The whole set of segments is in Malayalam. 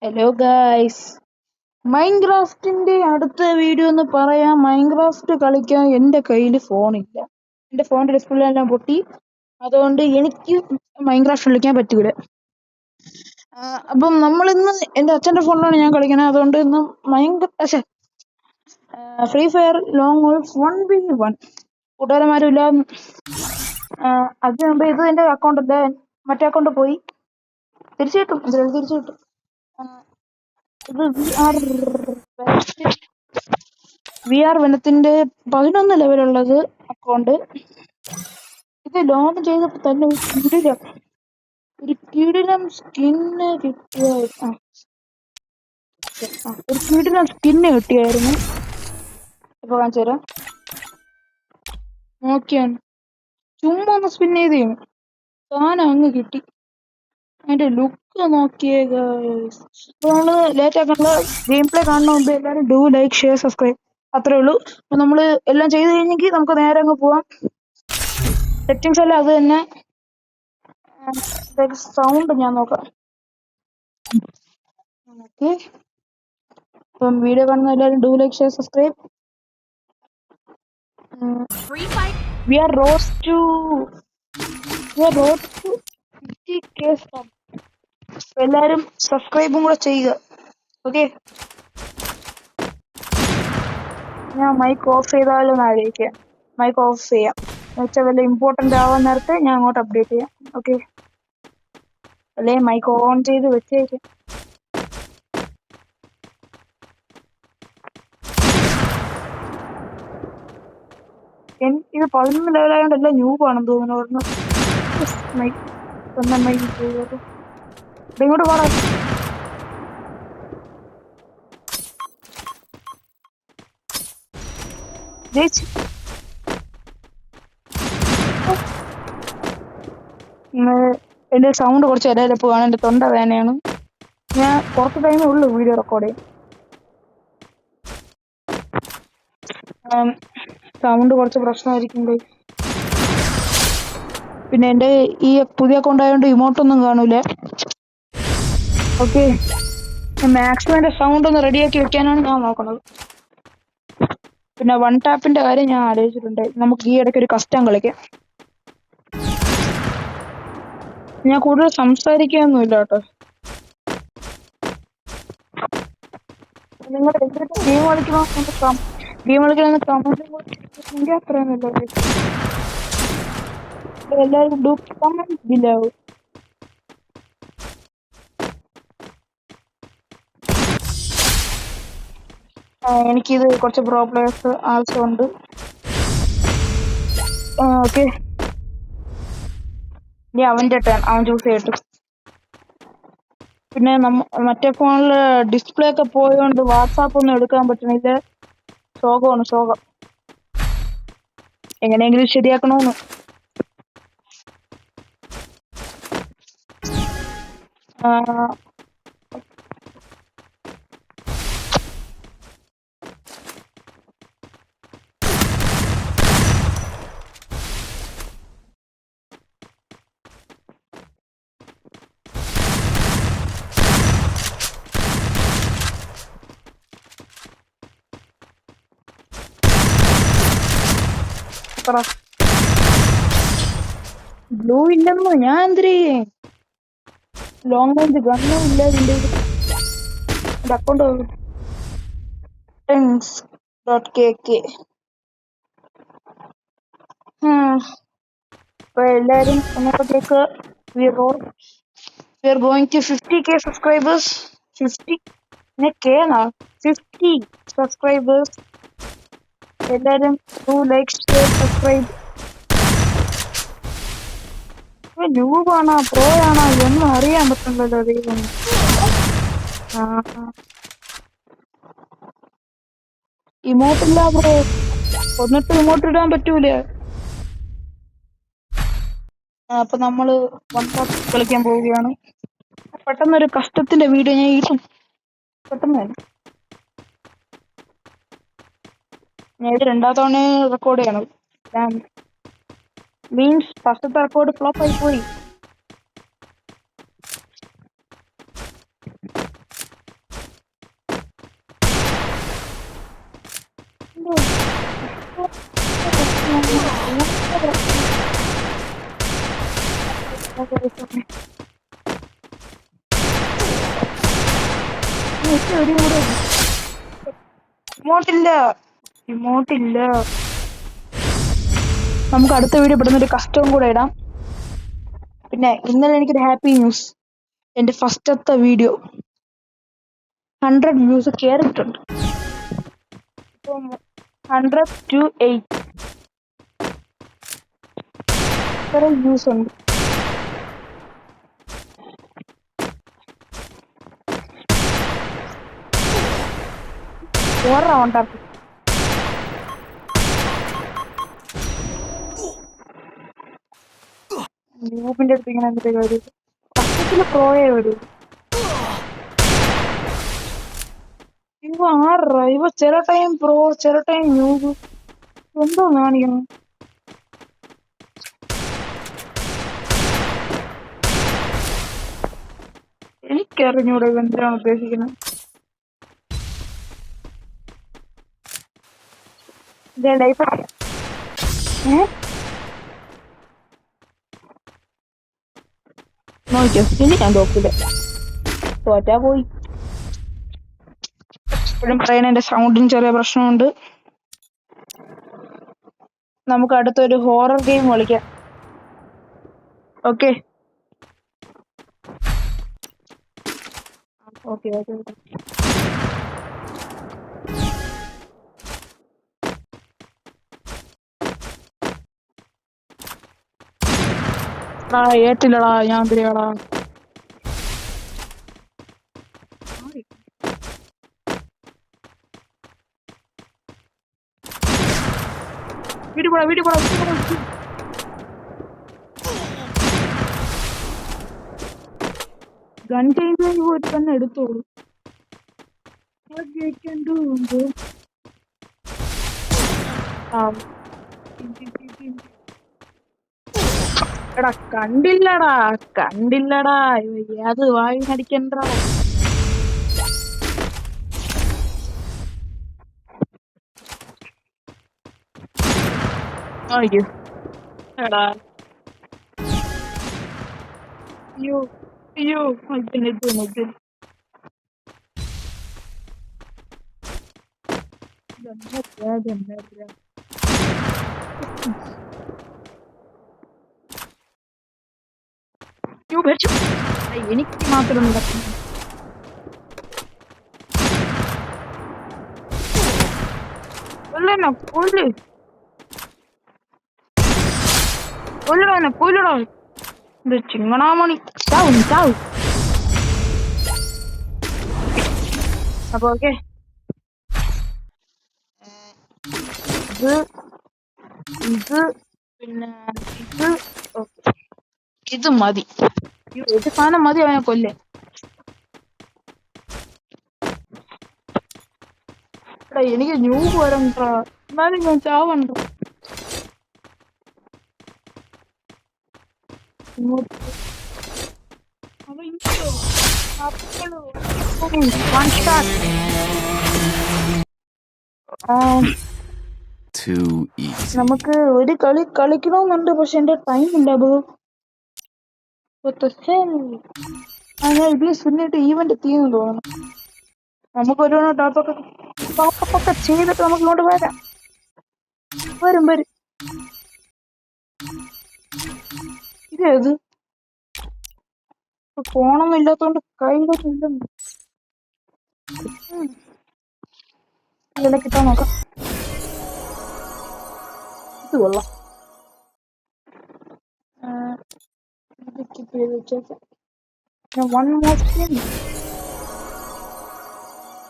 ഹലോ ഗായ്സ്, മൈൻക്രാഫ്റ്റിന്റെ അടുത്ത വീഡിയോ എന്ന് പറയാം. മൈൻക്രാഫ്റ്റ് കളിക്കാൻ എൻ്റെ കയ്യിൽ ഫോണില്ല. എൻ്റെ ഫോണിന്റെ ഡിസ്പ്ലേ എല്ലാം പൊട്ടി. അതുകൊണ്ട് എനിക്ക് മൈൻക്രാഫ്റ്റ് കളിക്കാൻ പറ്റൂല. അപ്പം നമ്മളിന്ന് എൻ്റെ അച്ഛൻ്റെ ഫോണിലാണ് ഞാൻ കളിക്കണത്. അതുകൊണ്ട് ഇന്ന് free fire long wolf 1v1 കൂട്ടുകാരന്മാരും ഇല്ല. അതിന് മുമ്പ് ഇത് എൻ്റെ അക്കൗണ്ട് അല്ല, മറ്റേ അക്കൗണ്ട് പോയി. തിരിച്ചു കിട്ടും, തിരിച്ചു കിട്ടും. ഇത് വി ആർ വനത്തിന്റെ 11 ലെവലുള്ളത് അക്കൗണ്ട്. ഇത് ലോഗ് ചെയ്തപ്പോ തന്നെ ഒരു കിടിലം സ്കിന്ന് കിട്ടിയായിരുന്നു. ഇപ്പൊ കാണിച്ചു തരാം. നോക്കിയാണ് ചുമ്മാ ഒന്ന് സ്പിൻ ചെയ്തേ സാധനം അങ്ങ് കിട്ടി. അതിന്റെ ലുക്ക് നോക്കിയേ. നമ്മള് ലേറ്റ് ആക്കാനുള്ള ഗെയിം പ്ലേ കാണുന്ന മുമ്പ് എല്ലാവരും ഡു ലൈക്ക് ഷെയർ സബ്സ്ക്രൈബ്, അത്രേ ഉള്ളൂ. അപ്പൊ നമ്മള് എല്ലാം ചെയ്ത് കഴിഞ്ഞെങ്കിൽ നമുക്ക് നേരെ അങ്ങ് പോവാം. സെറ്റിങ്സ് എല്ലാം അത് തന്നെ. സൗണ്ട് ഞാൻ നോക്കാം. ഓക്കെ, അപ്പം വീഡിയോ കാണുന്ന എല്ലാവരും do like share subscribe. We are road to 50K. എല്ലാരും സബ്സ്ക്രൈബും കൂടെ ചെയ്യുക. ഓക്കെ, ഞാൻ മൈക്ക് ഓഫ് ചെയ്താലും ആലോചിക്കാം. മൈക്ക് ഓഫ് ചെയ്യാം എന്നുവെച്ചാൽ വല്ല ഇമ്പോർട്ടന്റ് ആവാൻ നേരത്തെ ഞാൻ അങ്ങോട്ട് അപ്ഡേറ്റ് ചെയ്യാം. ഓക്കെ, അല്ലെ മൈക്ക് ഓൺ ചെയ്ത് വെച്ചേക്കാം. ഇത് 11 ലെവലായോണ്ട് എല്ലാം ന്യൂബാണെന്ന് തോന്നുന്നു. ഇങ്ങോട്ട് പോടാ. എന്റെ സൗണ്ട് കുറച്ച് ഇടയിലപ്പോഴാണ്. എന്റെ തൊണ്ട വേദനയാണ്. ഞാൻ കുറച്ച് ടൈമേ ഉള്ളൂ വീഡിയോ റെക്കോർഡ് ചെയ്യാൻ. സൗണ്ട് കുറച്ച് പ്രശ്നമായിരിക്കും. പിന്നെ എന്റെ ഈ പുതിയ അക്കൗണ്ട് ആയതുകൊണ്ട് ഇമോട്ടൊന്നും കാണൂല. ഓക്കെ, മാക്സിമം എന്റെ സൗണ്ട് ഒന്ന് റെഡിയാക്കി വെക്കാനാണ് ഞാൻ നോക്കുന്നത്. പിന്നെ വൺ ടാപ്പിന്റെ കാര്യം ഞാൻ ആലോചിച്ചിട്ടുണ്ട്. നമുക്ക് ഈ ഇടയ്ക്ക് ഒരു കസ്റ്റം കളിക്കാം. ഞാൻ കൂടുതൽ സംസാരിക്കാനൊന്നുമില്ല കേട്ടോ. നിങ്ങൾ ഗെയിം കളിക്കണമെന്ന് കമന്റ് അത്രയൊന്നുമില്ല. എല്ലാവരും ഡു കമന്റ് ബിലോ. എനിക്കിത് കുറച്ച് പ്രോ പ്ലേയേഴ്സ് ആവശ്യമുണ്ട്. ഓക്കെ, ഇനി അവന്റെ ടേൺ, അവൻ ചൂസ് ചെയ്തിട്ട്. പിന്നെ മറ്റേ ഫോണില് ഡിസ്പ്ലേ ഒക്കെ പോയതുകൊണ്ട് വാട്സാപ്പ് ഒന്നും എടുക്കാൻ പറ്റണില്ല. ശോകം. എങ്ങനെയെങ്കിലും ശരിയാക്കണമെന്ന്. ബ്ലൂ ഇല്ലെന്നോ? ഞാൻ എന്തിരീ ലോങ് റേഞ്ച് ഗണ്ണും ഇല്ല ഇതിന്റെ അക്കൗണ്ട്. ഇപ്പൊ എല്ലാരും അങ്ങോട്ടേക്ക് we are going to 50K subscribers. 50 subscribers. എല്ലാരും ഡു ലൈക്ക് ഷെയർ സബ്സ്ക്രൈബ്. ന്യൂബാണോ പ്രോ ആണോ ഒന്നും അറിയാൻ പറ്റുന്നല്ലോ. ദൈവം, ഇമോട്ടില്ല ബ്രോ. എന്നിട്ട് ഇമോട്ട് ഇടാൻ പറ്റൂല. അപ്പൊ നമ്മള് വൺ ടാപ്പ് കളിക്കാൻ പോവുകയാണ്. പെട്ടെന്നൊരു കഷ്ടത്തിന്റെ വീഡിയോ ഞാൻ ഇടും. പെട്ടെന്ന് ഞാൻ ഇത് 2ാം തവണ റെക്കോർഡ് ചെയ്യണം. മീൻസ് ഫസ്റ്റത്തെ റെക്കോർഡ് ഫ്ലോപ്പ് ആയി പോയി. ഇമോട്ടില്ല. നമുക്ക് അടുത്ത വീഡിയോ പെടുന്ന ഒരു കസ്റ്റവും കൂടെ ഇടാം. പിന്നെ ഇന്നലെ എനിക്കൊരു ഹാപ്പി ന്യൂസ്. എന്റെ ഫസ്റ്റത്തെ വീഡിയോ 100 വ്യൂസ് കയറിയിട്ടുണ്ട്. ഇപ്പം 100 to 8 ഇത്ര വ്യൂസ് ഉണ്ട്. ഉണ്ടാക്കും. ഗ്രൂപ്പിന്റെ അടുത്ത് ഇങ്ങനെ എന്തൊക്കെ കാര്യം പക്കത്തില് പ്രോയെ വരും. ഇവ ആറ ഇവ ചില ടൈം പ്രോ ചില ടൈം ന്യൂസ് എന്തോ കാണിക്കണം. എനിക്കറിഞ്ഞൂടെ എന്തിനാണ് ഉദ്ദേശിക്കുന്നത്. നോക്കിയോ ഇനി ഞാൻ തോക്കില്ല. തോറ്റാ പോയി. എപ്പോഴും പറയണ എന്റെ സൗണ്ടിന് ചെറിയ പ്രശ്നമുണ്ട്. നമുക്ക് അടുത്തൊരു ഹൊറർ ഗെയിം കളിക്കാം. ഓക്കെ ഓക്കെ ഓക്കെ ഏറ്റില്ലടാ ഞാൻ എന്തിനാടാ. വീട്ടിൽ പോടാ വീട്ടിൽ പോടാ വീട്ടിൽ പോടാ. ഗൺ ചേഞ്ച് പോയിട്ട് തന്നെ എടുത്തോളൂ. എടാ കണ്ടില്ലടാ അത് വായി നടിക്കണ്ട. എടാ അയ്യോ അയ്യോ ഇത് എനിക്ക് മാത്രം നടക്കുന്നു. ഇത് ചിങ്ങണാമണി ചാവും ചാവും. അപ്പൊ ഓക്കെ ഇത് പിന്നെ ഇത് മതി. ഇത് സാധനം മതി അവനെ കൊല്ലേ. എനിക്ക് ന്യൂസ് വരണ്ട എന്നാലും ഞാൻ ചാവണ്ട. നമുക്ക് ഒരു കളി കളിക്കണമെന്നുണ്ട്, പക്ഷെ എന്റെ ടൈം ഇല്ല. ഞാൻ ഇതിൽ സുന്നിട്ട് ഈവന്റ് തീർന്നു തോന്നുന്നു. നമുക്ക് ഒരു ടോപ്പൊക്കെ ചെയ്തിട്ട് നമുക്ക് ഇങ്ങോട്ട് വരാം. വരും ഇതേത് ഫോണൊന്നും ഇല്ലാത്തോണ്ട് കയ്യിലൊന്നും ഇല്ല. കിട്ടാൻ നോക്കാം. ഇത് കൊള്ളാം.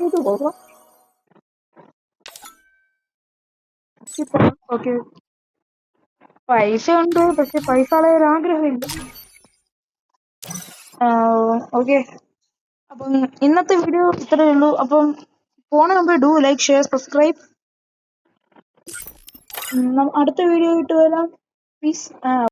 ഇത് കൊള്ളാം. ഓക്കെ പൈസ ഉണ്ട്, പക്ഷെ പൈസ കളയാൻ ആഗ്രഹമില്ല. ഓക്കെ അപ്പം ഇന്നത്തെ വീഡിയോ ഇത്രയേ ഉള്ളൂ. അപ്പം പോണ മുമ്പ് ഡു ലൈക്ക് ഷെയർ സബ്സ്ക്രൈബ്. അടുത്ത വീഡിയോ ആയിട്ട് വരാം. പ്ലീസ്.